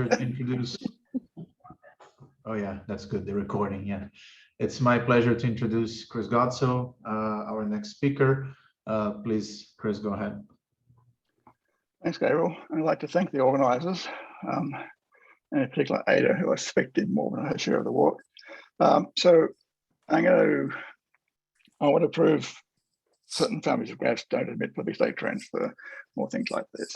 to introduce. Oh yeah, that's good. The recording, yeah. It's my pleasure to introduce Chris Godsil, our next speaker. Please, Chris, go ahead. Thanks, Gabriel. I'd like to thank the organisers, and in particular Ada, who I suspect did more than her share of the work. So I want to prove certain families of graphs don't admit perfect state transfer or things like this.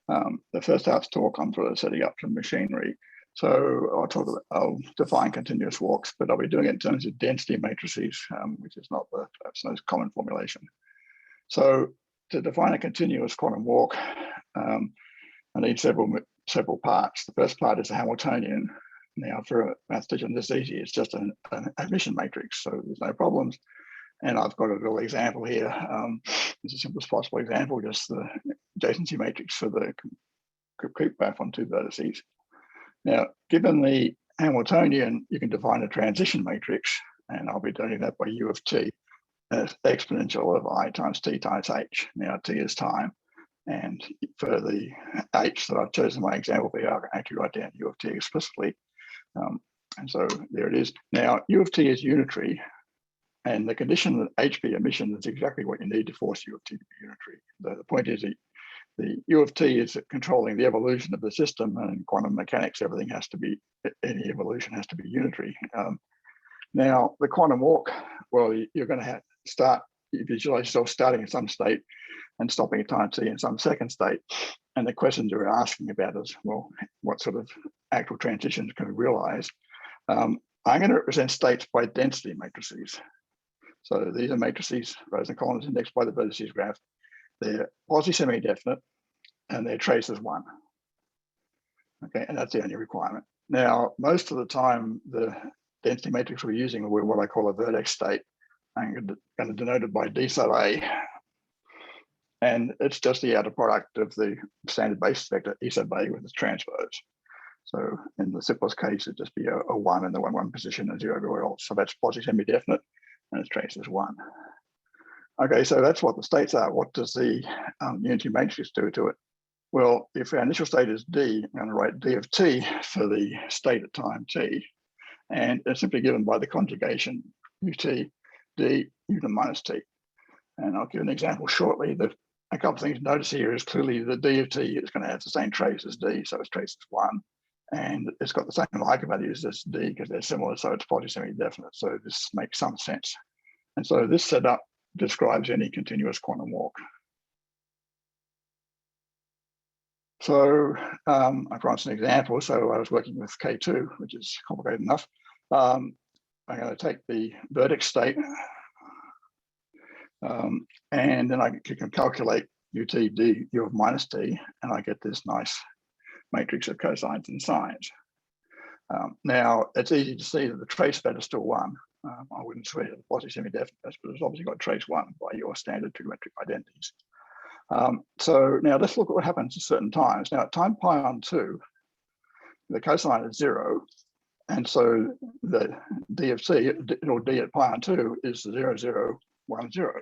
The first half's talk I'm sort of setting up some machinery. So I'll define continuous walks, but I'll be doing it in terms of density matrices, which is not perhaps the most common formulation. So to define a continuous quantum walk, I need several parts. The first part is a Hamiltonian. Now, for a math teacher, this is easy. It's just an admission matrix, so there's no problems. And I've got a little example here. It's the simplest possible example, just the adjacency matrix for the creep graph on two vertices. Now, given the Hamiltonian, you can define a transition matrix, and I'll be doing that by U of t as exponential of I times t times h. Now, t is time, and for the h that I've chosen my example for, I can actually write down U of t explicitly. And so there it is. Now, U of t is unitary, and the condition that h be emission is exactly what you need to force U of t to be unitary. The point is that the U of t is controlling the evolution of the system, and in quantum mechanics, everything has to be, any evolution has to be unitary. Now, the quantum walk, well, you're going to you visualize yourself starting in some state and stopping at time t in some second state. And the questions you're asking about is, well, what sort of actual transitions can we realize? I'm going to represent states by density matrices. So these are matrices, rows and columns indexed by the vertices graph. They're quasi-semi-definite, and their trace is 1. Okay, and that's the only requirement. Now, most of the time, the density matrix we're using will be what I call a vertex state. I'm going to denote it by D sub A. And it's just the outer product of the standard basis vector E sub A with its transpose. So in the simplest case, it'd just be a 1 in the 1, 1 position and 0 everywhere else. So that's quasi-semi-definite, and its trace is 1. Okay, so that's what the states are. What does the unity matrix do to it? Well, if our initial state is D, I'm going to write D of t for the state at time t. And it's simply given by the conjugation ut d u to minus t. And I'll give an example shortly. A couple of things to notice here is clearly the D of t is going to have the same trace as D, so its trace is 1. And it's got the same eigenvalues as D because they're similar, so it's quasi-semi-definite. So this makes some sense. And so this setup describes any continuous quantum walk. So I promised an example. So I was working with K2, which is complicated enough. I'm going to take the vertex state, and then I can calculate ut d u of minus t, and I get this nice matrix of cosines and sines. Now, it's easy to see that the trace of that is still 1. I wouldn't swear to the quasi-semi-definite, but it's obviously got trace 1 by your standard trigonometric identities. So now let's look at what happens at certain times. Now, at time pi on 2, the cosine is 0, and so the d of c, or d at pi on 2, is 0, 0, 1, 0.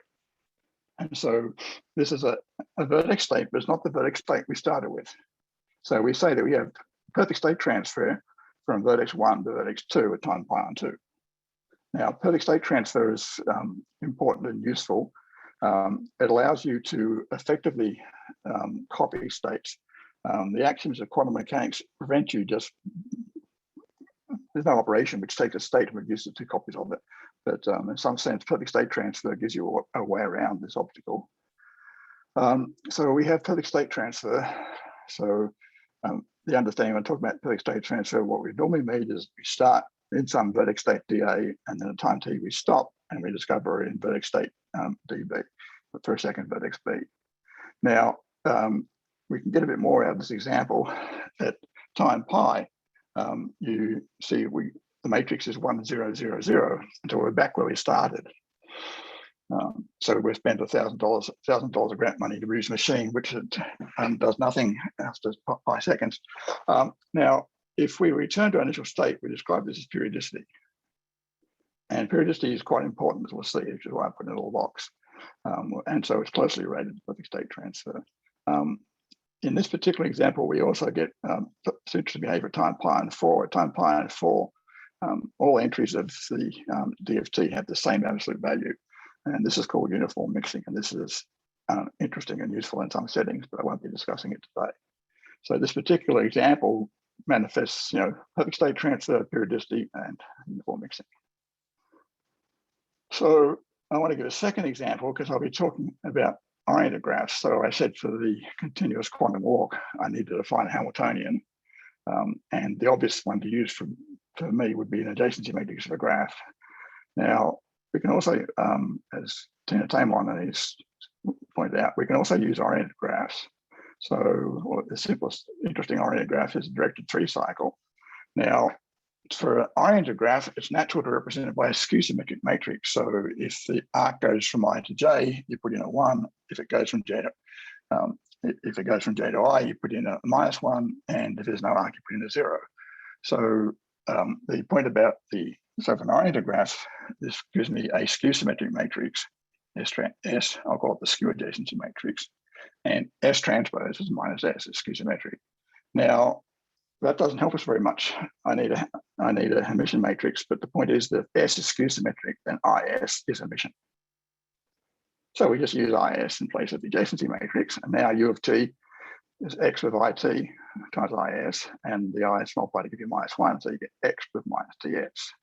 And so this is a vertex state, but it's not the vertex state we started with. So we say that we have perfect state transfer from vertex 1 to vertex 2 at time pi on 2. Now, perfect state transfer is important and useful. It allows you to effectively copy states. The axioms of quantum mechanics prevent you there's no operation which takes a state and reduces 2 copies of it. But in some sense, perfect state transfer gives you a way around this obstacle. So we have perfect state transfer. So the understanding when I talk about perfect state transfer, what we normally mean is we start in some vertex state dA, and then at time t we stop and we discover in vertex state dB for a second vertex b. Now, we can get a bit more out of this example. At time pi, you see the matrix is 1, 0, 0, 0 until we're back where we started. So we've spent $1,000 of grant money to produce a machine, which does nothing after pi seconds. Now, if we return to our initial state, we describe this as periodicity. And periodicity is quite important, as we'll see, which is why I put in a little box. And so it's closely related to perfect state transfer. in this particular example, we also get symmetry behavior at time pi and 4. At time pi and 4, all entries of the DFT have the same absolute value. And this is called uniform mixing. And this is interesting and useful in some settings, but I won't be discussing it today. So this particular example manifests, perfect state transfer, periodicity, and uniform mixing. So I want to give a second example because I'll be talking about oriented graphs. So I said for the continuous quantum walk, I need to define a Hamiltonian. And the obvious one to use for me would be an adjacency matrix of a graph. Now, we can also, as Tina Tamon has pointed out, we can also use oriented graphs. So the simplest interesting oriented graph is a directed 3-cycle. Now, for an oriented graph, it's natural to represent it by a skew symmetric matrix. So if the arc goes from I to J, you put in a 1. If it goes from J to I, you put in a -1, and if there's no arc, you put in a 0. So the point about so for an oriented graph, this gives me a skew symmetric matrix, S, I'll call it the skew adjacency matrix, and S transpose is -S, is skew symmetric. Now, that doesn't help us very much. I need a Hermitian matrix, but the point is that S is skew symmetric, then IS is Hermitian. So we just use IS in place of the adjacency matrix, and now U of t is X with IT times IS, and the IS multiplied to give you -1, so you get X with -TS.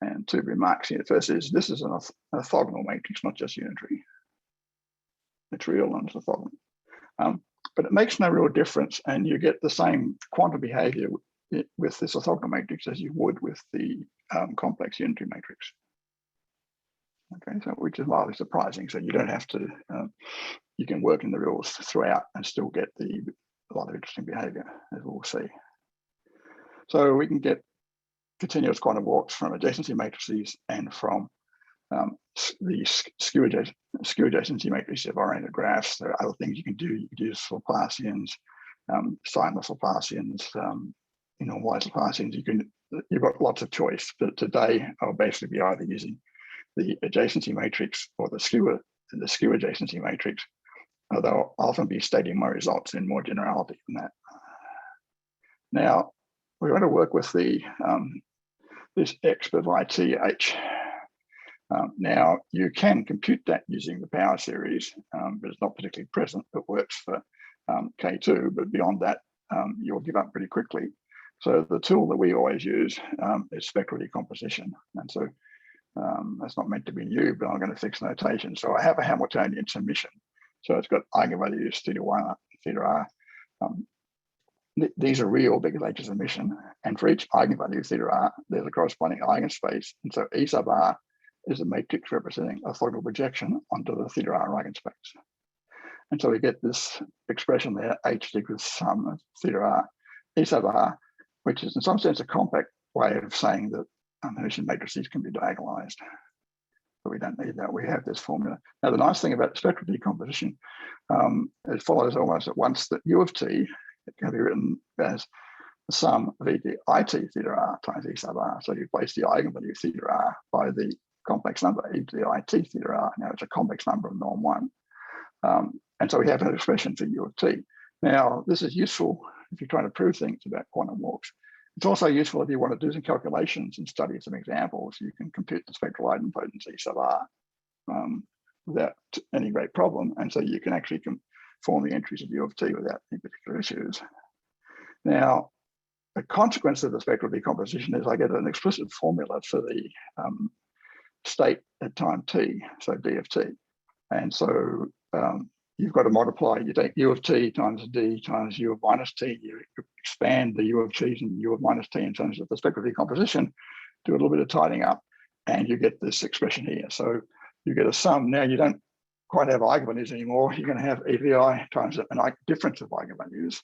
And 2 remarks here. First is this is an orthogonal matrix, not just unitary. It's real and it's orthogonal. But it makes no real difference, and you get the same quantum behavior with this orthogonal matrix as you would with the complex unitary matrix. Okay, so which is mildly surprising. So you don't have to, you can work in the rules throughout and still get a lot of interesting behavior, as we'll see. So we can get continuous quantum walks from adjacency matrices and from the skew adjacency matrices of oriented graphs. There are other things you can do. You could use Laplacians, signless Laplacians, normalized Laplacians. You've got lots of choice, but today I'll basically be either using the adjacency matrix or the skew adjacency matrix, although I'll often be stating my results in more generality than that. Now, we're going to work with the this X with ITH. Now, you can compute that using the power series, but it's not particularly present. It works for K2, but beyond that, you'll give up pretty quickly. So the tool that we always use is spectral decomposition. And so that's not meant to be new, but I'm going to fix notation. So I have a Hamiltonian summation. So it's got eigenvalues θ1, θr. These are real because H is emission. And for each eigenvalue θr, there's a corresponding eigenspace. And so E sub r is a matrix representing a orthogonal projection onto the θr eigenspace. And so we get this expression there, H equals sum of θr E sub r, which is in some sense a compact way of saying that Hermitian matrices can be diagonalized. But we don't need that. We have this formula. Now, the nice thing about spectral decomposition, it follows almost at once that U of t, it can be written as the sum of e to the IT θr times E sub r. So you place the eigenvalue θr by the complex number e to the IT θr. Now it's a complex number of norm 1. And so we have an expression for U of t. Now, this is useful if you're trying to prove things about quantum walks. It's also useful if you want to do some calculations and study some examples. You can compute the spectral idempotency E sub r without any great problem. And so you can actually form the entries of U of t without any particular issues. Now, the consequence of the spectral decomposition is I get an explicit formula for the state at time t, so d of t. And so you've got to multiply, you take U of t times d times U of minus t, you expand the U of t and U of minus t in terms of the spectral decomposition, do a little bit of tidying up, and you get this expression here. So you get a sum. Now you don't quite have eigenvalues anymore. You're going to have EVI times an difference of eigenvalues.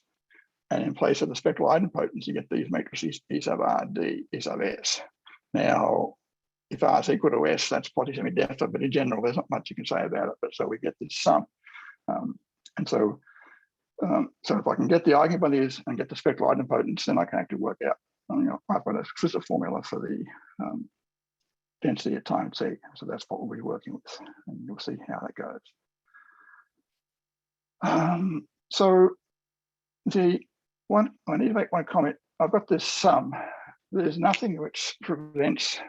And in place of the spectral idempotency, you get these matrices E sub r, d, E sub s. Now, if r is equal to s, that's potty semi-definite, but in general, there's not much you can say about it. But so we get this sum. And so if I can get the eigenvalues and get the spectral idempotence, then I can actually work out, I've got a explicit formula for the density at time t. So that's what we'll be working with, and you'll see how that goes. So the one, I need to make one comment. I've got this sum. There's nothing which prevents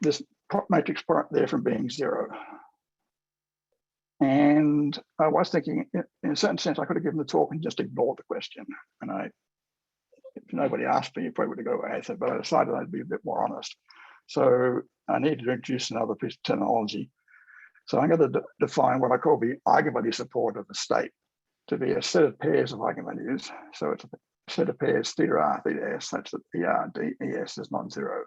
this matrix product there from being 0. And I was thinking, in a certain sense, I could have given the talk and just ignored the question. And if nobody asked me, you probably would have go away. But I decided I'd be a bit more honest. So I needed to introduce another piece of terminology. So I'm going to define what I call the eigenvalue support of the state to be a set of pairs of eigenvalues. So it's a set of pairs theta r, theta s, such that er, d, es is non-zero.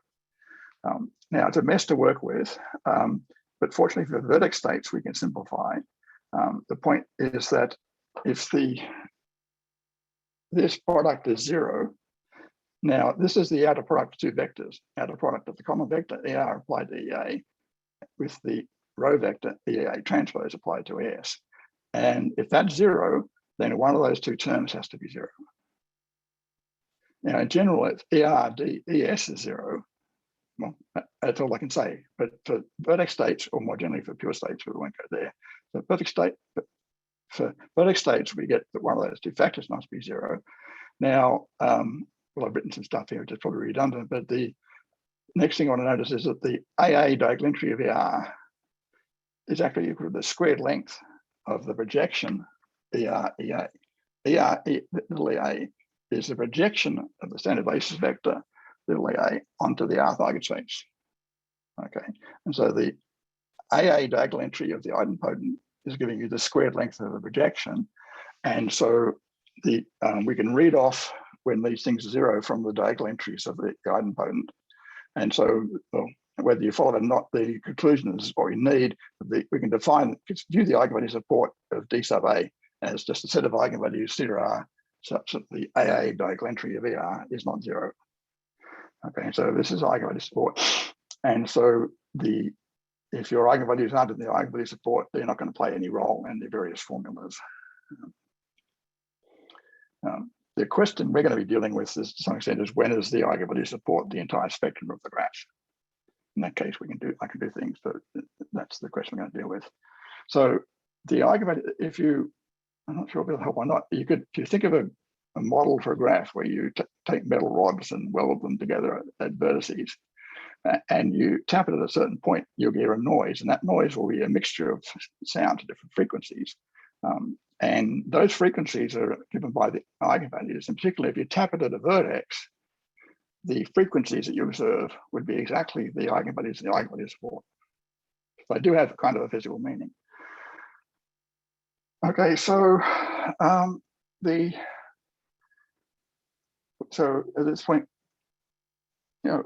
Now it's a mess to work with, but fortunately for vertex states, we can simplify. The point is that if this product is 0, now this is the outer product of two vectors, outer product of the common vector er applied to ea with the row vector ea transpose applied to es. And if that's 0, then one of those two terms has to be 0. Now in general, if er, d, es is 0, well, that's all I can say. But for vertex states, or more generally for pure states, we won't go there. So perfect state, for vertex states, we get that one of those two factors must be 0. Now, well, I've written some stuff here, which is probably redundant, but the next thing I want to notice is that the AA diagonal entry of ER is actually equal to the squared length of the projection ER, EA. ER, little ea, is the projection of the standard basis vector little a onto the rth eigenspace. Okay, and so the AA diagonal entry of the idempotent is giving you the squared length of the projection, and so the we can read off when these things are 0 from the diagonal entries of the idempotent, and so well, whether you follow it or not, the conclusion is what we need. We can view the eigenvalue support of d sub a as just a set of eigenvalues theta r such that the AA diagonal entry of ER is not 0. Okay, so this is eigenvalue support. And so if your eigenvalues aren't in the eigenvalue support, they're not going to play any role in the various formulas. The question we're going to be dealing with is, to some extent, is when is the eigenvalue support the entire spectrum of the graph? In that case, I can do things, but that's the question we're going to deal with. So the eigenvalue, I'm not sure if it'll help or not, if you think of a model for a graph where you take metal rods and weld them together at vertices, and you tap it at a certain point, you'll get a noise, and that noise will be a mixture of sound to different frequencies. And those frequencies are given by the eigenvalues, and particularly if you tap it at a vertex, the frequencies that you observe would be exactly the eigenvalues and the eigenvalue support. So they do have kind of a physical meaning. Okay, so so at this point, I've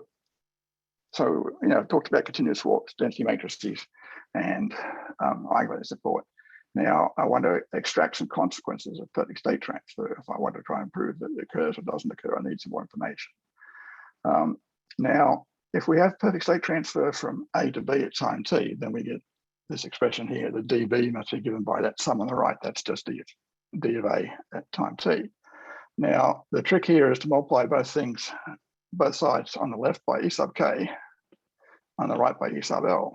talked about continuous walks, density matrices, and eigenvalue support. Now, I want to extract some consequences of perfect state transfer. If I want to try and prove that it occurs or doesn't occur, I need some more information. Now, if we have perfect state transfer from A to B at time t, then we get this expression here. The dB must be given by that sum on the right. That's just d of A at time t. Now, the trick here is to multiply both sides on the left by E sub k, on the right by E sub L.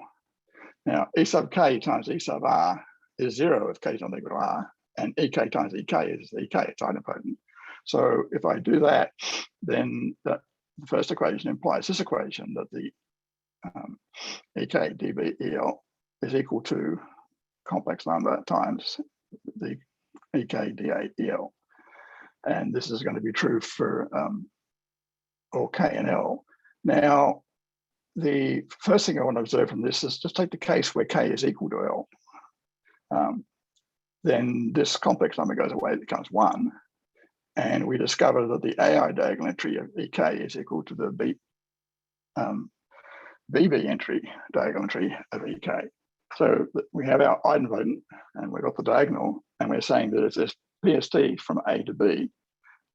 Now, E sub k times E sub r is 0 if k is not equal to r, and ek times ek is ek, it's idempotent. So if I do that, then the first equation implies this equation, that the ek dB el is equal to complex number times the ek dA el. And this is going to be true for all k and l. Now, the first thing I want to observe from this is just take the case where k is equal to l. Then this complex number goes away, it becomes 1. And we discover that the AI diagonal entry of ek is equal to the BB entry, diagonal entry of ek. So we have our idempotent, and we've got the diagonal, and we're saying that if there's PST from A to B,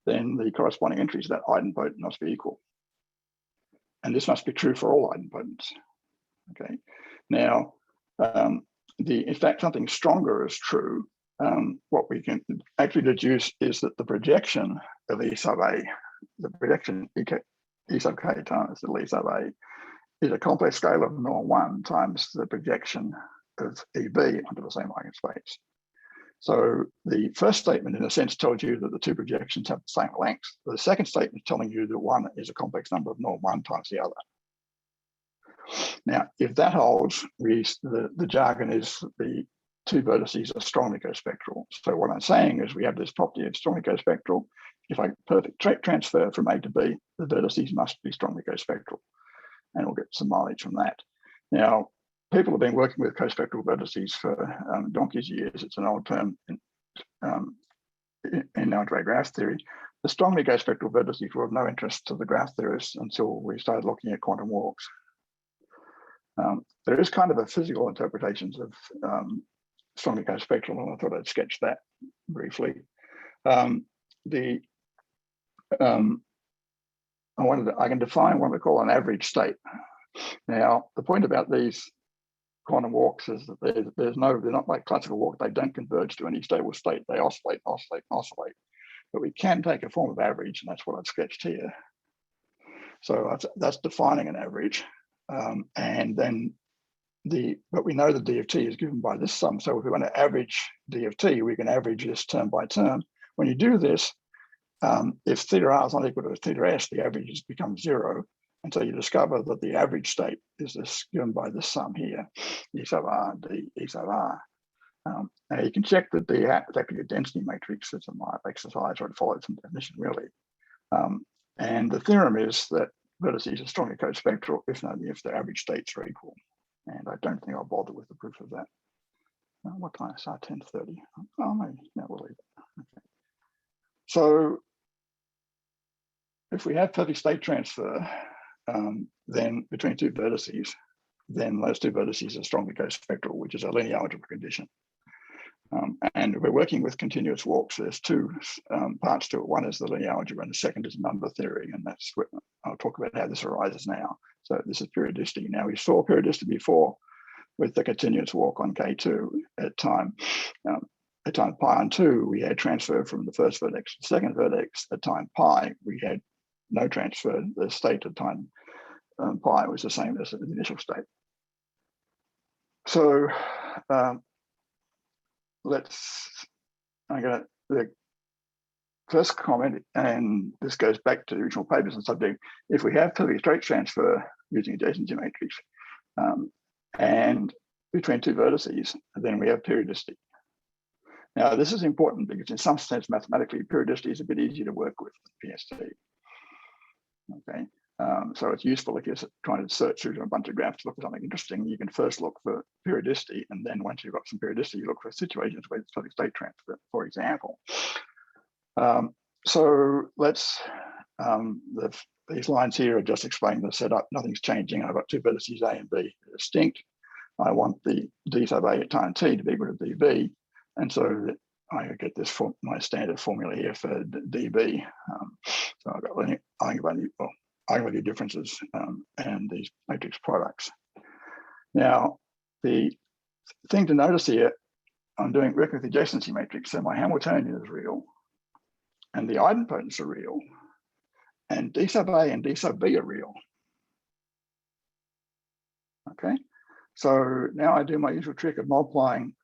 then the corresponding entries of that idempotent must be equal. And this must be true for all idempotents. Okay. Now, in fact, something stronger is true. What we can actually deduce is that the projection of E sub A, the projection E sub k times the E sub A, is a complex scale of norm 1 times the projection of EB onto the same eigenspace. So the first statement, in a sense, tells you that the two projections have the same length. The second statement is telling you that one is a complex number of norm 1 times the other. Now, if that holds, the jargon is the two vertices are strongly cospectral. So what I'm saying is we have this property of strongly cospectral. If I perfect transfer from A to B, the vertices must be strongly cospectral, and we'll get some mileage from that. Now, people have been working with cospectral vertices for donkey's years. It's an old term in algebraic graph theory. The strongly cospectral vertices were of no interest to the graph theorists until we started looking at quantum walks. There is kind of a physical interpretations of strongly cospectral, and I thought I'd sketch that briefly. I can define what we call an average state. Now, the point about these quantum walks is that they're not like classical walk. They don't converge to any stable state. They oscillate. But we can take a form of average, and that's what I've sketched here. So that's defining an average. And then but we know the d of t is given by this sum. So if we want to average d of t, we can average this term by term. When you do this, if theta r is not equal to theta s, the averages become 0. And so you discover that the average state is this given by this sum here, E sub r, d, E sub r. Now you can check that the is actually a density matrix. It's a mild exercise, or it follows some definition really. And the theorem is that vertices are strongly cospectral if and only if their average states are equal. And I don't think I'll bother with the proof of that. What time is it? 10:30. Oh, maybe. No, we'll leave it. Okay. So if we have perfect state transfer, then between two vertices, then those two vertices are strongly cospectral, which is a linear algebra condition. And we're working with continuous walks. There's two parts to it. One is the linear algebra, and the second is number theory. And that's what I'll talk about how this arises now. So this is periodicity. Now, we saw periodicity before with the continuous walk on K2 at time pi on 2, we had transfer from the first vertex to the second vertex. At time pi, we had no transfer. The state at time pi was the same as the initial state. So the first comment, and this goes back to the original papers and subject, if we have perfect straight transfer using adjacency matrix and between two vertices, then we have periodicity. Now, this is important because in some sense, mathematically, periodicity is a bit easier to work with than PST. Okay, so it's useful if you're trying to search through a bunch of graphs to look for something interesting. You can first look for periodicity, and then once you've got some periodicity, you look for situations where it's perfect state transfer, for example. So let's, these lines here are just explaining the setup. Nothing's changing. I've got two vertices A and B distinct. I want the d sub A at time t to be equal to dB. And so I get this for my standard formula here for dB. So I've got eigenvalue differences and these matrix products. Now, the thing to notice here, I'm doing working with the adjacency matrix. So my Hamiltonian is real, and the idempotents are real, and d sub A and d sub B are real. Okay, so now I do my usual trick of multiplying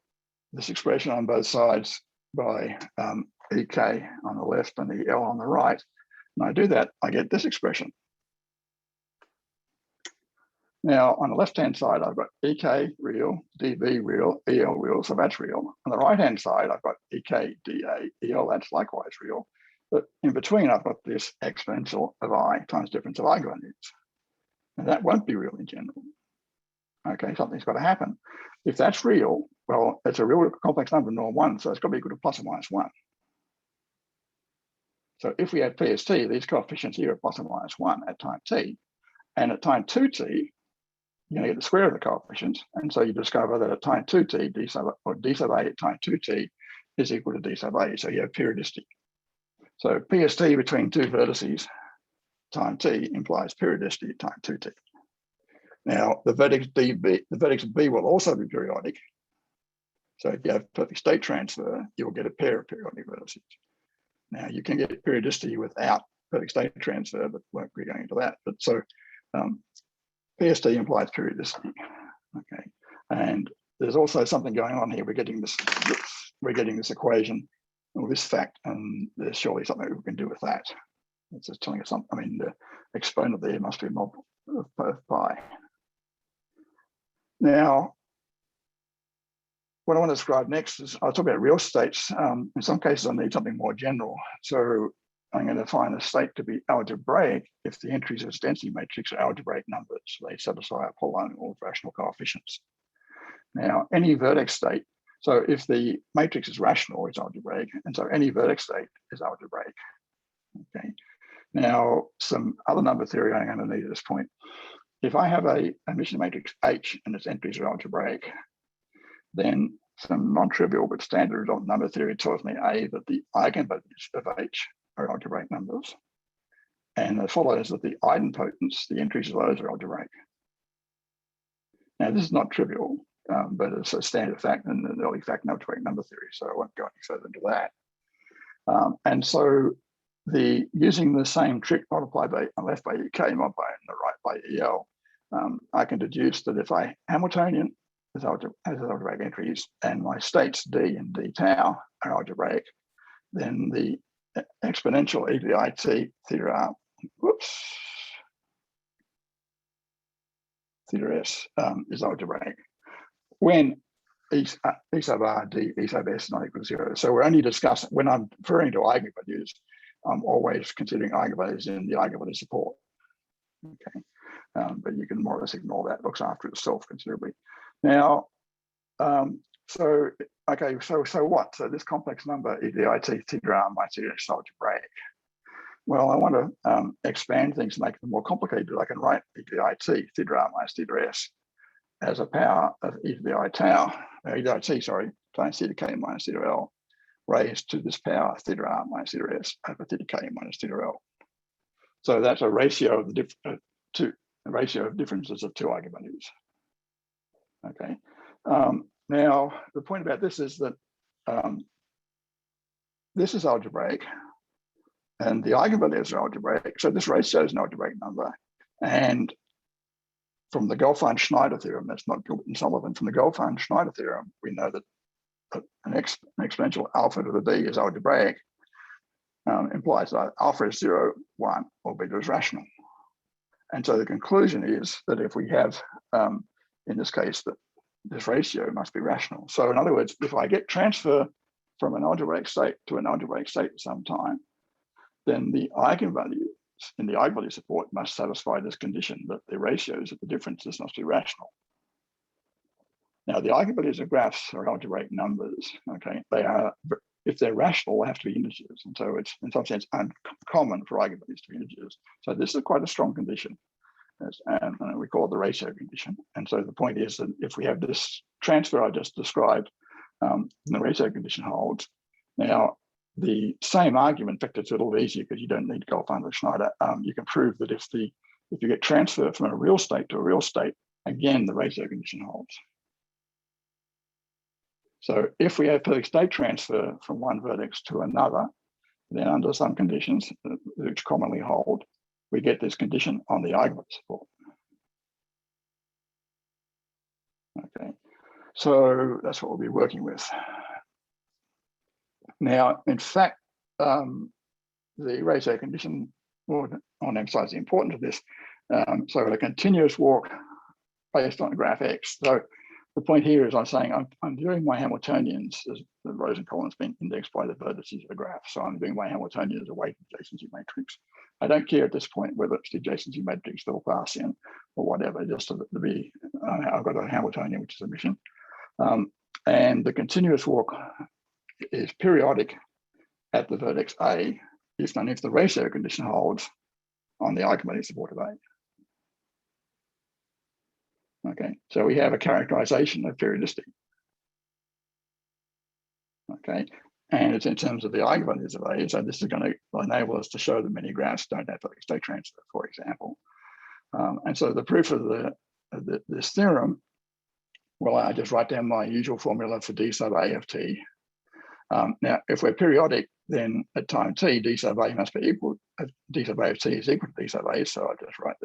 this expression on both sides by EK on the left and the L on the right. And I do that, I get this expression. Now, on the left-hand side, I've got EK real, dB real, EL real, so that's real. On the right-hand side, I've got EK, dA, EL, that's likewise real. But in between, I've got this exponential of I times difference of eigenvalues. And that won't be real in general. Okay, something's got to happen. If that's real, well, it's a real complex number, norm 1, so it's got to be equal to plus or minus 1. So if we have PST, these coefficients here are plus or minus 1 at time t. And at time 2t, you're going to get the square of the coefficients. And so you discover that at time 2t, d sub A at time 2t is equal to d sub A. So you have periodicity. So PST between two vertices time t implies periodicity at time 2t. Now, the vertex B will also be periodic. So if you have perfect state transfer, you'll get a pair of periodic vertices. Now, you can get periodicity without perfect state transfer, but won't be going into that. But so PST implies periodicity. Okay, and there's also something going on here. We're getting this we're getting this equation or this fact, and there's surely something we can do with that. It's just telling us something. I mean, the exponent there must be a multiple of both pi. Now, what I want to describe next is I'll talk about real states. In some cases, I need something more general. So I'm going to find a state to be algebraic if the entries of its density matrix are algebraic numbers. They satisfy a polynomial of rational coefficients. Now, any vertex state, so if the matrix is rational, it's algebraic, and so any vertex state is algebraic. Okay. Now, some other number theory I'm going to need at this point. If I have a emission matrix H and its entries are algebraic, then some non-trivial but standard number theory tells me A, that the eigenvalues of H are algebraic numbers, and it follows that the idempotents, the entries of those, are algebraic. Now, this is not trivial, but it's a standard fact in the early fact in algebraic number theory, so I won't go any further into that. And so using the same trick, multiply by on left by EK, multiply on the right by EL, I can deduce that if I Hamiltonian as algebraic entries and my states D and D tau are algebraic, then the exponential e to the IT theta r, theta s is algebraic when e sub r d e sub s is not equal to 0. So we're only discussing, when I'm referring to eigenvalues, I'm always considering eigenvalues in the eigenvalue support. Okay, but you can more or less ignore that. It looks after itself considerably. Now, so what? So this complex number e to the IT theta r minus theta s algebraic. Well, I want to expand things, make them more complicated. I can write e to the IT theta r minus theta s as a power of e to the I tau, e to the IT, sorry, times theta k minus theta l, raised to this power theta r minus theta s over theta k minus theta l. So that's a ratio of the ratio of differences of two eigenvalues. Okay. Now the point about this is that this is algebraic, and the eigenvalues are algebraic. So this ratio is an algebraic number, and from the Goldfein-Schneider theorem, that's not Gilbert and Sullivan. From the Goldfein-Schneider theorem, we know that an exponential alpha to the d is algebraic, implies that alpha is 0, 1, or beta is rational. And so the conclusion is that if we have, in this case, that this ratio must be rational. So in other words, if I get transfer from an algebraic state to an algebraic state at some time, then the eigenvalues in the eigenvalue support must satisfy this condition that the ratios of the differences must be rational. Now, the eigenvalues of graphs are algebraic numbers. Okay, they are, if they're rational, they have to be integers, and so it's in some sense uncommon for eigenvalues to be integers. So this is quite a strong condition, and we call it the ratio condition. And so the point is that if we have this transfer I just described, the ratio condition holds. Now, the same argument, in fact, it's a little easier because you don't need Goldfein-Schneider. You can prove that if you get transfer from a real state to a real state, again, the ratio condition holds. So if we have perfect state transfer from one vertex to another, then under some conditions, which commonly hold, we get this condition on the eigenvalue support. Okay, so that's what we'll be working with. Now, in fact, the ratio condition, I want to emphasize the importance of this. So a continuous walk based on graph X. So the point here is I'm saying I'm doing my Hamiltonians as the rows and columns being indexed by the vertices of the graph. So I'm doing my Hamiltonian as a weighted adjacency matrix. I don't care at this point whether it's the adjacency matrix, the Laplacian, or whatever, just to be, I've got a Hamiltonian, which is a mission. And the continuous walk is periodic at the vertex A, if the ratio condition holds on the eigenvalue support of A. Okay, so we have a characterization of periodicity. Okay, and it's in terms of the eigenvalues of A, so this is going to enable us to show that many graphs don't have perfect state transfer, for example. And so the proof of this theorem, well, I just write down my usual formula for d sub A of t. Now, if we're periodic, then at time t, d sub A must be equal, d sub A of t is equal to d sub A, so I just write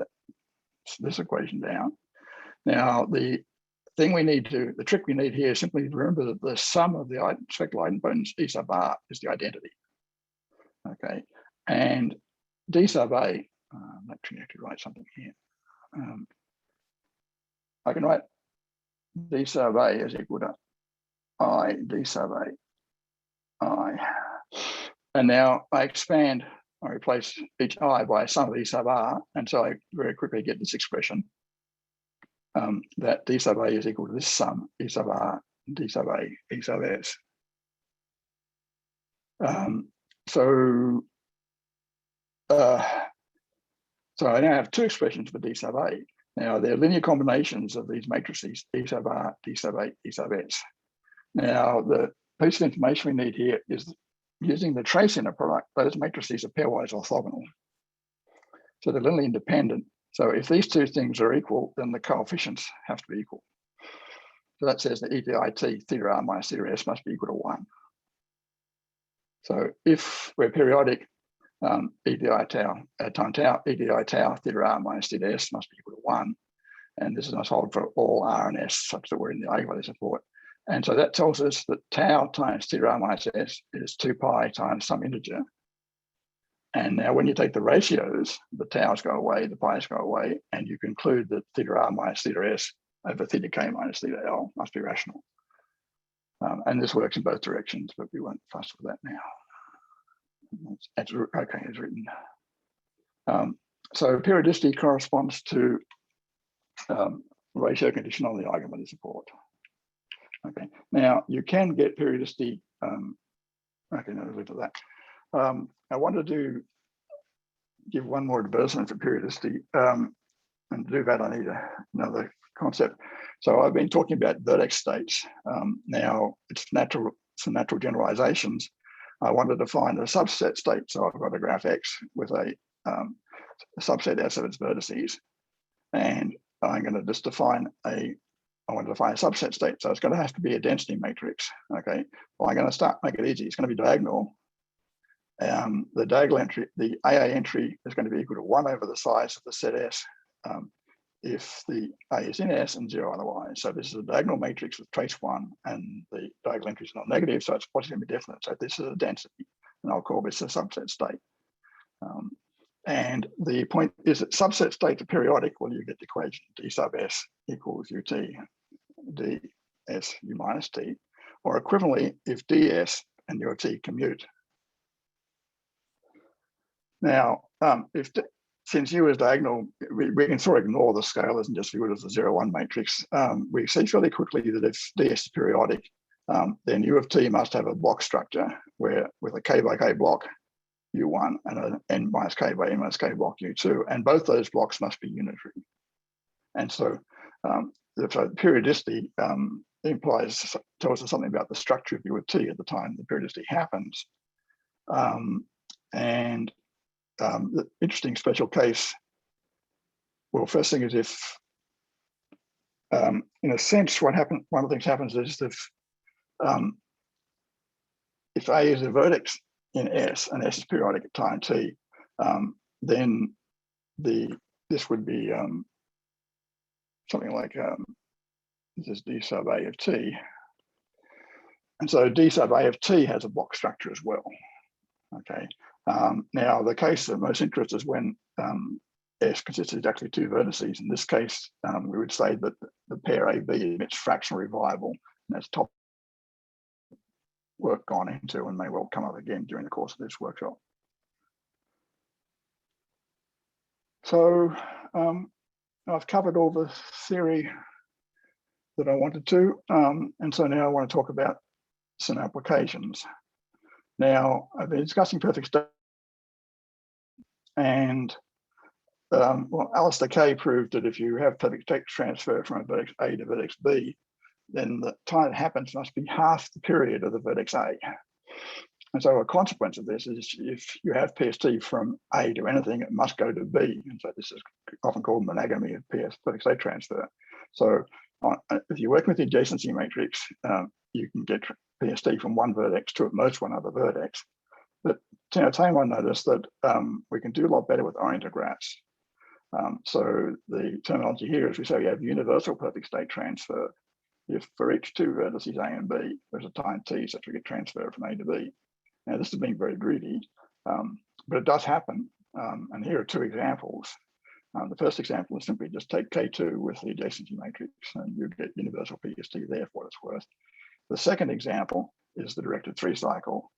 this equation down. Now, the the trick we need here is simply to remember that the sum of the spectral idempotencies E sub R is the identity. Okay, and D sub A, I'm actually have to write something here. I can write D sub A is equal to I D sub A I. And now I expand, I replace each I by a sum of E sub R. And so I very quickly get this expression that D sub A is equal to this sum, E sub R, D sub A, E sub S. So I now have two expressions for D sub A. Now they're linear combinations of these matrices, E sub R, D sub A, E sub S. Now the piece of information we need here is using the trace inner product, those matrices are pairwise orthogonal. So they're linearly independent. So if these two things are equal, then the coefficients have to be equal. So that says that EDIT theta R minus theta S must be equal to 1. So if we're periodic, EDI tau times tau, EDI tau theta R minus theta S must be equal to 1. And this is not hold for all R and S such that we're in the eigenvalue support. And so that tells us that tau times theta R minus S is 2 pi times some integer. And now when you take the ratios, the taus go away, the pi's go away, and you conclude that theta R minus theta S over theta K minus theta L must be rational. And this works in both directions, but we won't fuss with that now. It's okay, it's written. So periodicity corresponds to ratio condition on the eigenvalue support. Okay, now you can get periodicity. Okay, no, leave it at that. I wanted to give one more advertisement for periodicity, and to do that I need another concept. So I've been talking about vertex states. Now it's some natural generalizations. I wanted to find a subset state, so I've got a graph X with a subset S of its vertices, and I'm going to just define I want to define a subset state, so it's going to have to be a density matrix. Okay, well, I'm going to make it easy. It's going to be diagonal. The diagonal entry, the AA entry is going to be equal to 1 over the size of the set S if the A is in S and 0 otherwise. So this is a diagonal matrix with trace 1, and the diagonal entry is not negative, so it's positively definite. So this is a density, and I'll call this a subset state. And the point is that subset states are periodic. Well, you get the equation D sub S equals UT, ds u minus t, or equivalently if ds and ut commute. Now, since u is diagonal, we can sort of ignore the scalars and just view it as a 0, 1 matrix. We see fairly quickly that if ds is periodic, then u of t must have a block structure where with a k by k block u1 and an n minus k by n minus k block u2, and both those blocks must be unitary. And so the periodicity tells us something about the structure of u of t at the time the periodicity happens. The interesting special case, well, first thing is if, in a sense, one of the things happens is if A is a vertex in S and S is periodic at time t, then this would be something like this is D sub A of t. And so D sub A of t has a block structure as well. Okay. Now the case that most interests is when S consists of exactly 2 vertices. In this case, we would say that the pair AB emits fractional revival, and that's top work gone into and may well come up again during the course of this workshop. So I've covered all the theory that I wanted to, and so now I want to talk about some applications. Now, I've been discussing perfect state, and well, Alistair Kay proved that if you have perfect state transfer from a vertex A to vertex B, then the time it happens must be half the period of the vertex A. And so a consequence of this is if you have PST from A to anything, it must go to B. And so this is often called monogamy of perfect state transfer. So if you're working with the adjacency matrix, you can get PST from one vertex to at most one other vertex. But Tane noticed that we can do a lot better with oriented graphs. So the terminology here is we say we have universal perfect state transfer, if for each two vertices A and B, there's a time t such we get transfer from A to B. Now, this is being very greedy, but it does happen. And here are two examples. The first example is simply just take K2 with the adjacency matrix, and you get universal PST there for what it's worth. The second example is the directed 3 cycle.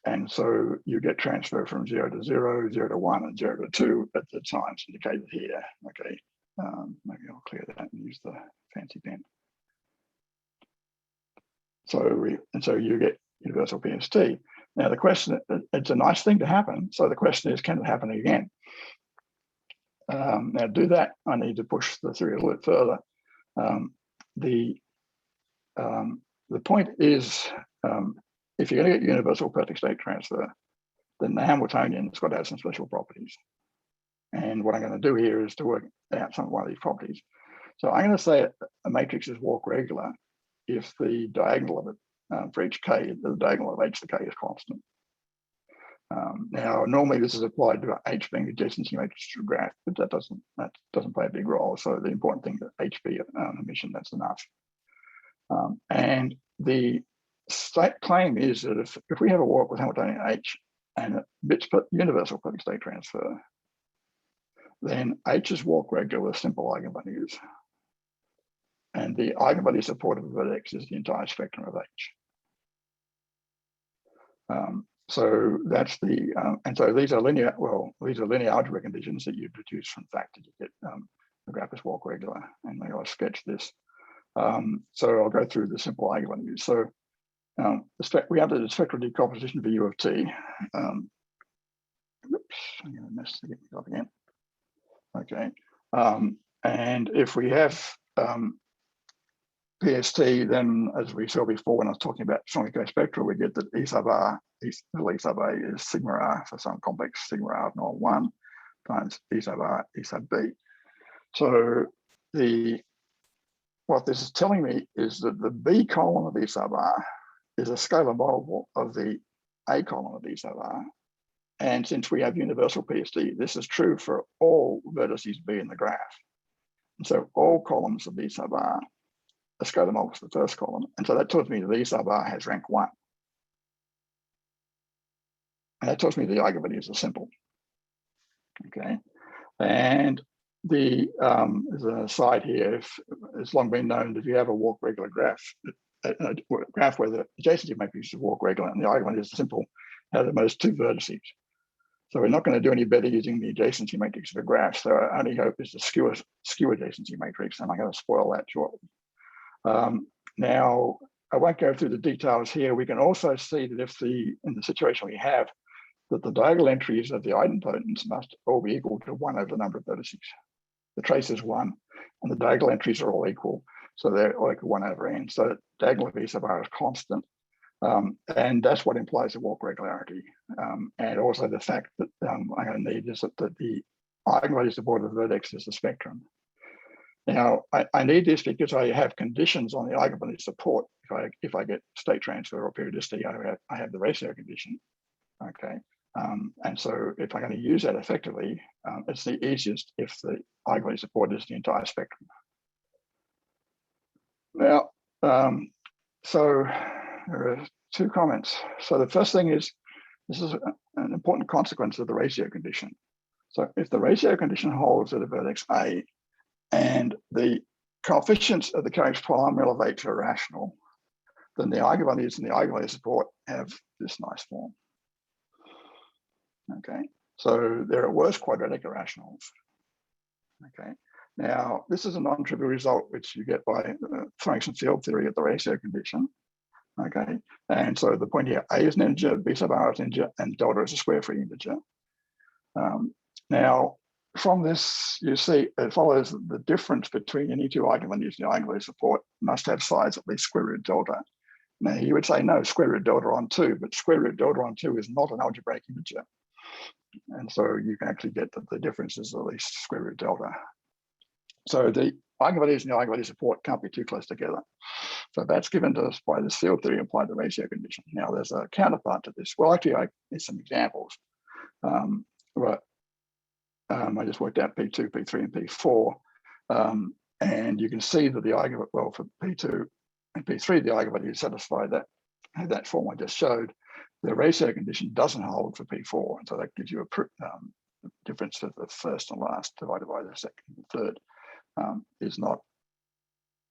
And so you get transfer from 0 to 0, 0 to 1, and 0 to 2 at the times indicated here. Okay, maybe I'll clear that and use the fancy pen. So you get universal PST. Now the question, it's a nice thing to happen. So the question is, can it happen again? Now to do that, I need to push the theory a little bit further. The point is, if you're going to get universal perfect state transfer, then the Hamiltonian's got to have some special properties. And what I'm going to do here is to work out some one of these properties. So I'm going to say a matrix is walk regular if the diagonal of it for each k, the diagonal of h to k is constant. Now, normally this is applied to h being the adjacency matrix to a graph, but that doesn't play a big role. So the important thing that h be emission, that's enough. And the claim is that if we have a walk with Hamiltonian h and it bits per universal perfect state transfer, then h is walk regular with simple eigenvalues. And the eigenvalue support of a vertex is the entire spectrum of h. So that's the, and so these are linear, these are linear algebra conditions that you deduce from the fact that you get the graph is walk regular. And maybe I'll sketch this. So I'll go through the simple eigenvalues. So we have the spectral decomposition for u of t. Oops, I'm going to mess it up again. Okay. And if we have PST, then as we saw before when I was talking about strongly co-spectral, we get that E sub r, E sub a is sigma r for some complex sigma r of norm 1 times E sub r, E sub b. So what this is telling me is that the B column of E sub r is a scalar multiple of the A column of E sub r. And since we have universal PST, this is true for all vertices B in the graph. And so all columns of E sub r are scalar multiples of the first column. And so that tells me that E sub r has rank 1. And that tells me the eigenvalues are simple. Okay. And there's an aside here. It's long been known that if you have a walk regular graph, a graph where the adjacency matrix is walk regular and the eigenvalues are simple, have the most 2 vertices. So we're not going to do any better using the adjacency matrix of a graph. So our only hope is to skew adjacency matrix, and I'm going to spoil that shortly. Now, I won't go through the details here. We can also see that if in the situation we have, that the diagonal entries of the idempotents must all be equal to 1 over the number of vertices. The trace is 1, and the diagonal entries are all equal. So they're all equal 1 over n. So diagonal of E sub r is constant. And that's what implies the walk regularity. And also the fact that I'm going to need is that the eigenvalue support of the vertex is the spectrum. Now, I need this because I have conditions on the eigenvalue support. If I get state transfer or periodicity, I have the ratio condition. Okay. And so if I'm going to use that effectively, it's the easiest if the eigenvalue support is the entire spectrum. Now, so there are 2 comments. So the first thing is, this is an important consequence of the ratio condition. So if the ratio condition holds at a vertex A and the coefficients of the Carriage polynomial of H are rational, then the eigenvalues and the eigenvalue support have this nice form. Okay, so they're at worst quadratic irrationals. Okay, now this is a non-trivial result which you get by throwing some field theory at the ratio condition. Okay, and so the point here, A is an integer, B sub r is an integer, and delta is a square-free integer. Now, from this, you see it follows the difference between any 2 eigenvalues and the eigenvalue support must have size at least square root delta. Now, you would say, no, square root delta on 2, but square root delta on 2 is not an algebraic integer. And so you can actually get that the difference is at least square root delta. So the eigenvalues and the eigenvalue support can't be too close together. So that's given to us by this field theory applied to ratio condition. Now there's a counterpart to this. Well, actually, there's some examples. I just worked out P2, P3, and P4. And you can see that the eigenvalue, well, for P2 and P3, the eigenvalues satisfy that form I just showed. The ratio condition doesn't hold for P4, and so that gives you a difference of the first and last divided by the second and third is not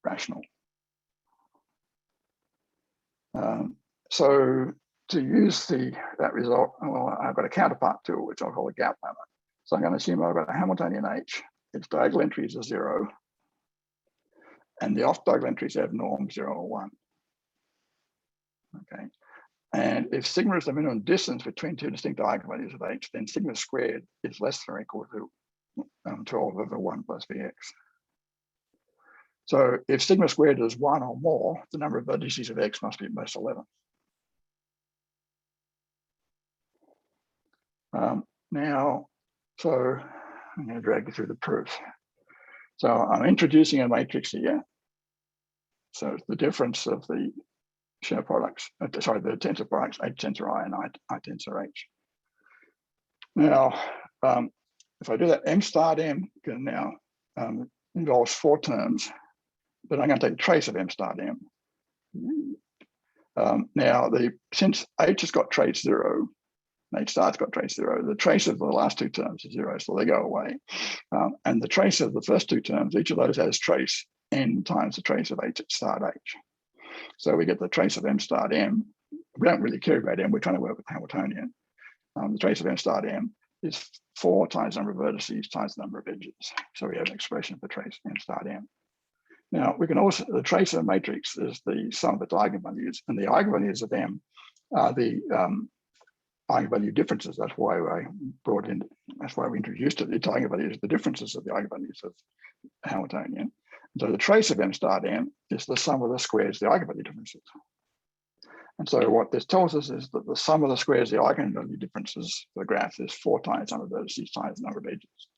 rational. So to use that result, well, I've got a counterpart tool, which I'll call a gap lemma. So I'm going to assume I've got a Hamiltonian H. Its diagonal entries are 0, and the off-diagonal entries have norm 0 or 1. Okay. And if sigma is the minimum distance between two distinct eigenvalues of H, then sigma squared is less than or equal to 12 over 1 plus Vx. So if sigma squared is 1 or more, the number of vertices of X must be at most 11. Now, so I'm going to drag you through the proof. So I'm introducing a matrix here. So it's the difference of the share products, the tensor products, H tensor I and I tensor H. Now, if I do that, M star M can now involves 4 terms, but I'm going to take the trace of M star M. Now, since H has got trace 0, H star's got trace 0, the trace of the last 2 terms is 0, so they go away. And the trace of the first 2 terms, each of those has trace n times the trace of H star H. So we get the trace of M star M. We don't really care about M, we're trying to work with Hamiltonian. The trace of M star M is 4 times the number of vertices times the number of edges. So we have an expression for trace M star M. Now, we can also, the trace of a matrix is the sum of its eigenvalues, and the eigenvalues of M are the eigenvalue differences. That's why we introduced it. Its eigenvalues are the differences of the eigenvalues of Hamiltonian. So the trace of M star M is the sum of the squares, the eigenvalue differences. And so what this tells us is that the sum of the squares, the eigenvalue differences for the graph is 4 times the number of vertices times the number of edges.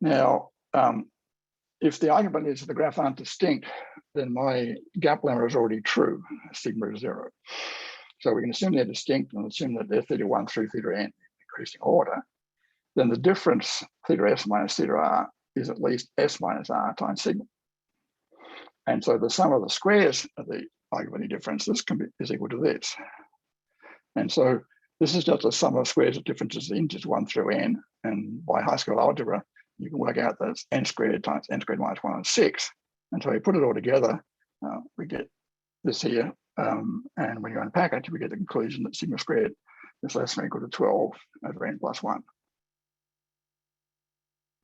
Now, if the eigenvalues of the graph aren't distinct, then my gap lemma is already true, sigma is 0. So we can assume they're distinct and assume that they're theta 1 through theta n in increasing order. Then the difference, theta s minus theta r, is at least s minus r times sigma. And so the sum of the squares of the eigenvalue differences is equal to this. And so this is just a sum of squares of differences of integers 1 through n. And by high school algebra, you can work out that it's n squared times n squared minus 1 is 6. And so we put it all together, we get this here. And when you unpack it, we get the conclusion that sigma squared is less than or equal to 12 over n plus 1.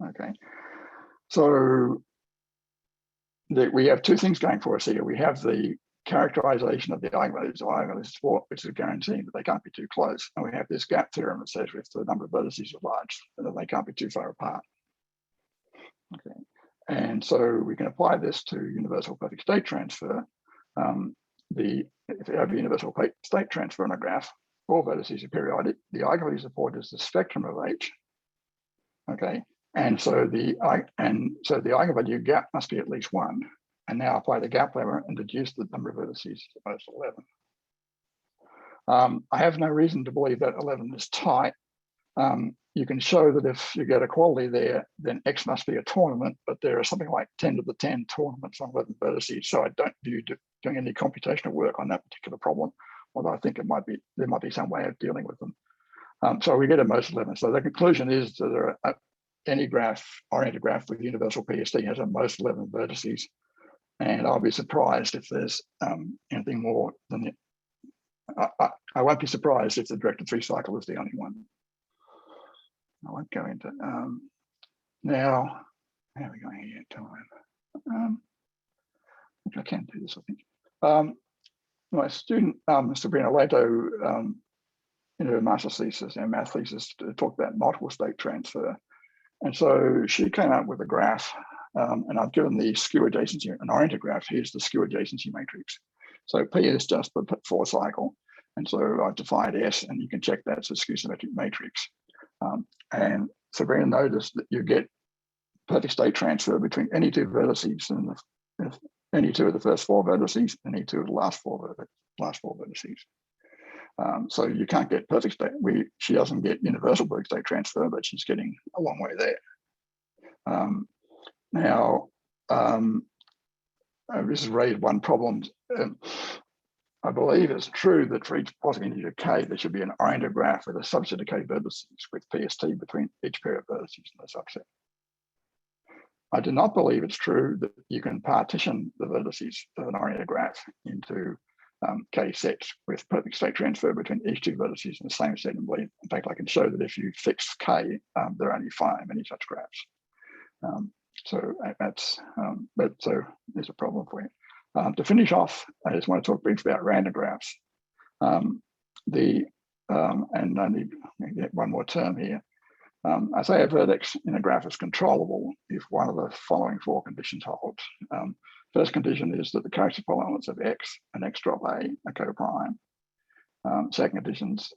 Okay, so we have 2 things going for us here. We have the characterization of the eigenvalues of Eigenvalue Support, which is guaranteeing that they can't be too close. And we have this gap theorem that says if the number of vertices are large, then they can't be too far apart. Okay, and so we can apply this to universal perfect state transfer. If you have universal state transfer on a graph, all vertices are periodic. The eigenvalue support is the spectrum of H. Okay, and so the eigenvalue gap must be at least 1. And now apply the gap lemma and deduce the number of vertices to most 11. I have no reason to believe that 11 is tight. You can show that if you get equality there, then X must be a tournament, but there are something like 10 to the 10 tournaments on 11 vertices. So I don't view doing any computational work on that particular problem, although I think there might be some way of dealing with them. So we get a most 11. So the conclusion is that any oriented graph with universal PSD has a most 11 vertices. And I'll be surprised if there's anything more than I won't be surprised if the directed 3 cycle is the only one. I won't go into now. How are we going here? Time. I can do this, I think. My student, Sabrina Lato, in her master's thesis and math thesis, talked about multiple state transfer. And so she came up with a graph, and I've given the skew adjacency, an oriented graph. Here's the skew adjacency matrix. So P is just the 4 cycle. And so I've defined S, and you can check that it's a skew symmetric matrix. And Sabrina noticed that you get perfect state transfer between any 2 vertices and any 2 of the first 4 vertices and any 2 of the last 4 vertices. So you can't get perfect state. She doesn't get universal perfect state transfer, but she's getting a long way there. Now, this has raised one problem. I believe it's true that for each positive integer k, there should be an oriented graph with a subset of k vertices with PST between each pair of vertices in the subset. I do not believe it's true that you can partition the vertices of an oriented graph into k sets with perfect state transfer between each two vertices in the same set. And in fact, I can show that if you fix k, there are only 5 any such graphs. So there's a problem for you. To finish off, I just want to talk briefly about random graphs. And I need to get one more term here. I say a vertex in a graph is controllable if one of the following 4 conditions holds. First condition is that the character polynomials of x and x drop a are co-prime. Second conditions,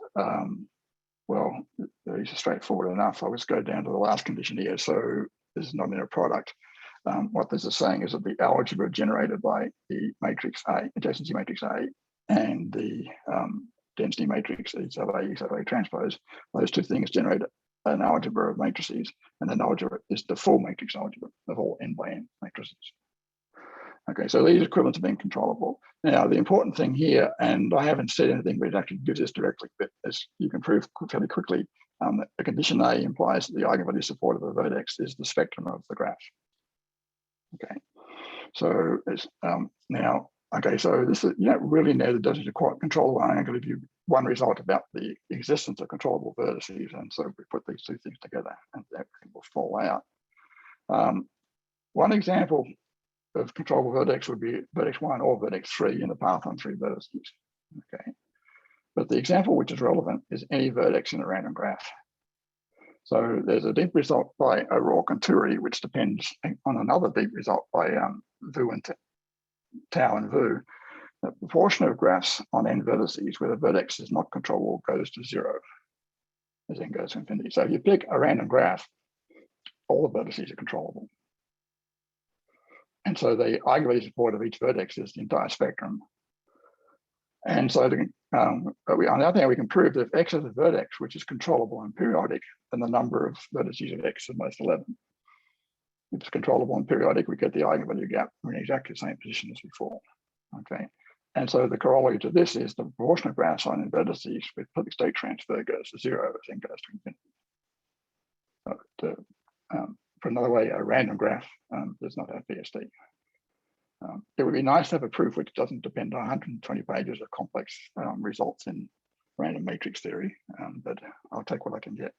well, these are straightforward enough. I'll just go down to the last condition here. So this is not in a product. What this is saying is that the algebra generated by the matrix A, adjacency matrix A, and the density matrix E sub A transpose, those 2 things generate an algebra of matrices, and an algebra is the full matrix algebra of all n by n matrices. Okay, so these equivalents are being controllable. Now, the important thing here, and I haven't said anything, but it actually gives this directly, but as you can prove fairly quickly, that a condition A implies that the eigenvalue support of a vertex is the spectrum of the graph. Okay, so it's, now, okay, so this is, you don't really know the density of controllable. I'm going to give you one result about the existence of controllable vertices, and so we put these 2 things together, and everything will fall out. One example of controllable vertex would be vertex 1 or vertex 3 in the path on 3 vertices. Okay, but the example which is relevant is any vertex in a random graph. So there's a deep result by O'Rourke and Turi, which depends on another deep result by Vu and Tao and Vu. The proportion of graphs on n vertices where the vertex is not controllable goes to 0 as n goes to infinity. So if you pick a random graph, all the vertices are controllable. And so the eigenvalue support of each vertex is the entire spectrum. And so on the other hand, we can prove that if x is a vertex which is controllable and periodic, then the number of vertices of x is most 11. If it's controllable and periodic, we get the eigenvalue gap. We're in exactly the same position as before. Okay, and so the corollary to this is the proportion of graphs on n vertices with perfect state transfer goes to 0 as n goes to infinity. Put another way, a random graph does not have PST. It would be nice to have a proof which doesn't depend on 120 pages of complex results in random matrix theory, but I'll take what I can get.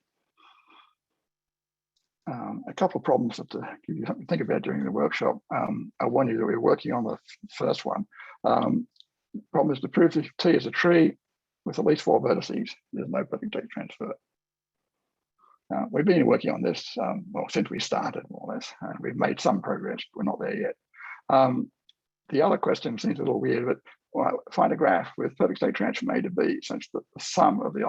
A couple of problems to give you something to think about during the workshop. I warn you that we're working on the first one. Problem is to prove that T is a tree with at least 4 vertices. There's no perfect state transfer. We've been working on this, well, since we started, more or less. We've made some progress, but we're not there yet. The other question seems a little weird, but well, find a graph with perfect state transfer from A to B such that the sum of the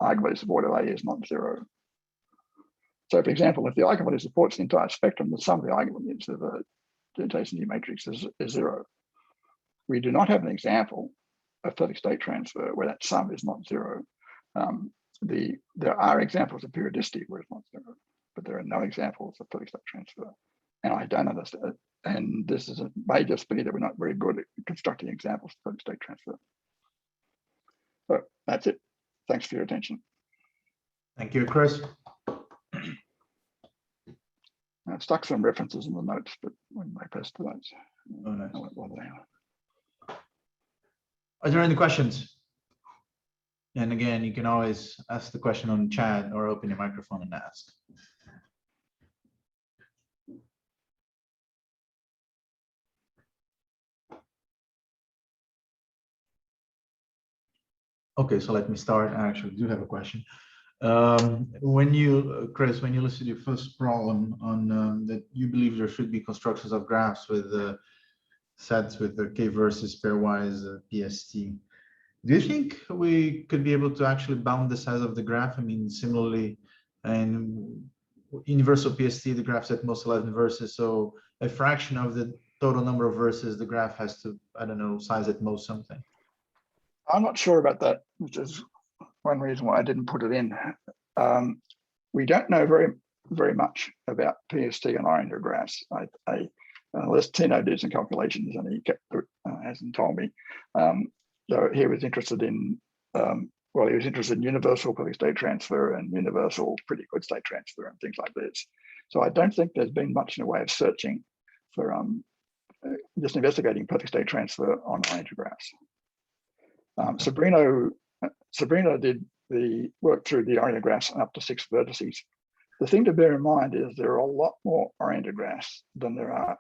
eigenvalue support of A is not 0. So, for example, if the eigenvalue supports the entire spectrum, the sum of the eigenvalues of the adjacency matrix is 0. We do not have an example of perfect state transfer where that sum is not 0. There are examples of periodicity where it's not 0, but there are no examples of perfect state transfer. And I don't understand it. And this may just be that we're not very good at constructing examples of perfect state transfer. So that's it. Thanks for your attention. Thank you, Chris. I've stuck some references in the notes, but when I press the notes, Oh, nice. I won't bother now. Are there any questions? And again, you can always ask the question on chat or open your microphone and ask. Okay, so let me start. I actually do have a question. Chris, when you listed your first problem on that you believe there should be constructions of graphs with sets with the k-versus pairwise PST, do you think we could be able to actually bound the size of the graph? I mean, similarly, in universal PST, the graph's at most 11 verses, so a fraction of the total number of verses, the graph has to, I don't know, size at most something. I'm not sure about that, which is one reason why I didn't put it in. We don't know very very much about PST and oriented graphs. Unless Tino did some calculations and he hasn't told me. So he was interested in, well, he was interested in universal perfect state transfer and universal pretty good state transfer and things like this. So I don't think there's been much in a way of searching for just investigating perfect state transfer on oriented graphs. Sabrina did the work through the oriented graphs up to 6 vertices. The thing to bear in mind is there are a lot more oriented graphs than there are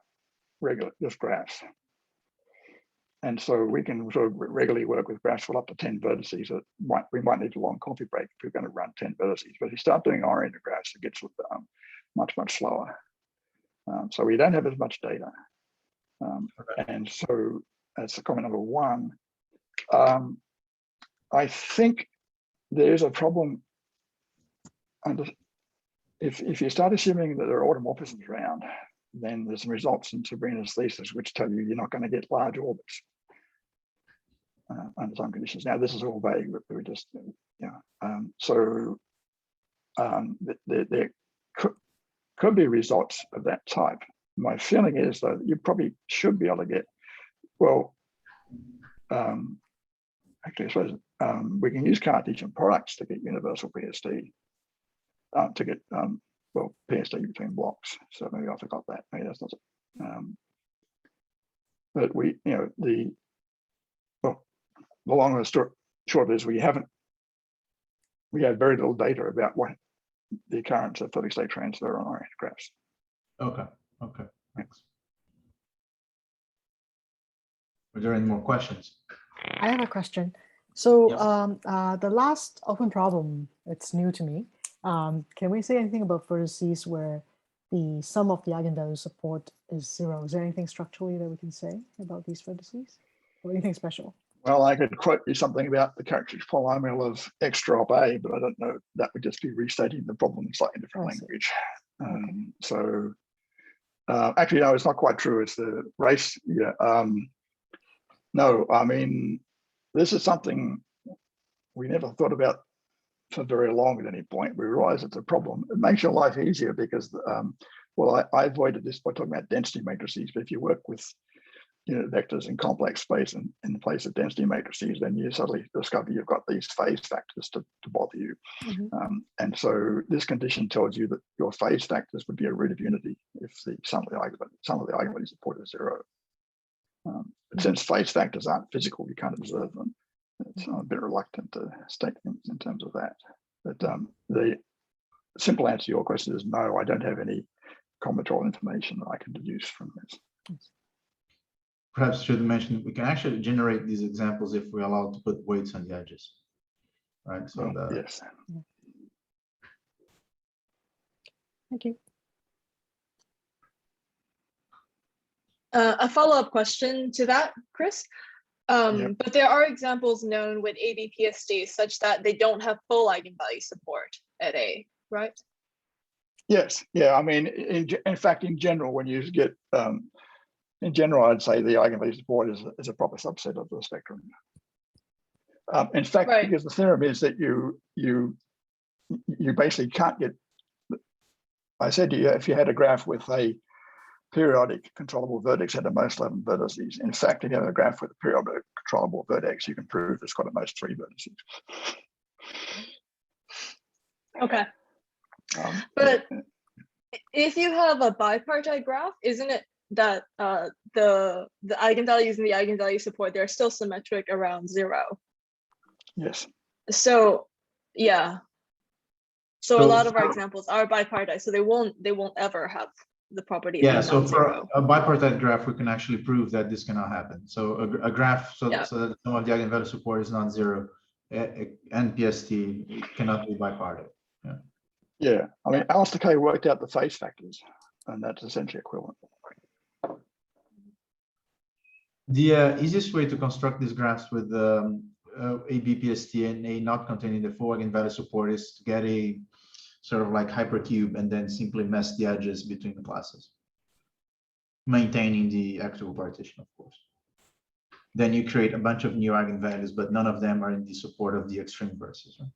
regular just graphs. And so we can sort of regularly work with graphs with up to 10 vertices. We might need a long coffee break if we're going to run 10 vertices, but if you start doing oriented graphs, it gets much, much slower. So we don't have as much data. And so that's comment number 1. I think there's a problem. And if you start assuming that there are automorphisms around, then there's some results in Sabrina's thesis which tell you you're not going to get large orbits under some conditions. Now, this is all vague, but we just, there could be results of that type. My feeling is, though, that you probably should be able to get, well, actually, I suppose we can use Cartesian products to get universal PST, to get, well, PST between blocks. So maybe I forgot that. Maybe that's not it. But we, the long and short is we have very little data about what the occurrence of perfect state transfer on oriented graphs. Okay, thanks. Are there any more questions? I have a question. So the last open problem, it's new to me. Can we say anything about vertices where the sum of the eigenvalue support is 0? Is there anything structurally that we can say about these vertices, or anything special? Well, I could quote you something about the characteristic polynomial of x drop a, but I don't know. That would just be restating the problem in slightly different language. So actually, no, it's not quite true. It's the race. Yeah. No, I mean, this is something we never thought about for very long at any point. We realize it's a problem. It makes your life easier because, well, I avoided this by talking about density matrices, but if you work with vectors in complex space and in the place of density matrices, then you suddenly discover you've got these phase factors to bother you. And so this condition tells you that your phase factors would be a root of unity if the sum of the eigenvalue support is 0. But since phase factors aren't physical, you can't observe them. It's a bit reluctant to state things in terms of that. But the simple answer to your question is no, I don't have any combinatorial information that I can deduce from this. Perhaps should mention we can actually generate these examples if we're allowed to put weights on the edges, right? So yes. Thank you. A follow-up question to that, Chris. But there are examples known with ABPST such that they don't have full eigenvalue support at A, right? Yes. Yeah. I mean, in fact, in general, when you get in general, I'd say the eigenvalue support is a proper subset of the spectrum. In fact, because the theorem is that you basically can't get. I said to you, if you had a graph with a periodic controllable vertex at the most 11 vertices. In fact, if you have a graph with a periodic controllable vertex, you can prove it's got at most 3 vertices. Okay. But if you have a bipartite graph, isn't it that the eigenvalues and the eigenvalue support, they're still symmetric around 0? Yes. So yeah. So a lot of our examples are bipartite, so they won't ever have the property. Yeah, so for a bipartite graph, we can actually prove that this cannot happen. So a graph so that some of the eigenvalue support is not 0, and PST cannot be bipartite. Yeah, I mean, Alistair K worked out the phase factors, and that's essentially equivalent. The easiest way to construct these graphs with ABPST and A not containing the full eigenvalue support is to get a sort of like hypercube and then simply mesh the edges between the classes, maintaining the actual partition, of course. Then you create a bunch of new eigenvalues, but none of them are in the support of the extreme vertices. Right?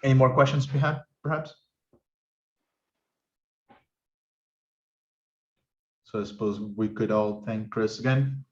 Any more questions we have, perhaps? So I suppose we could all thank Chris again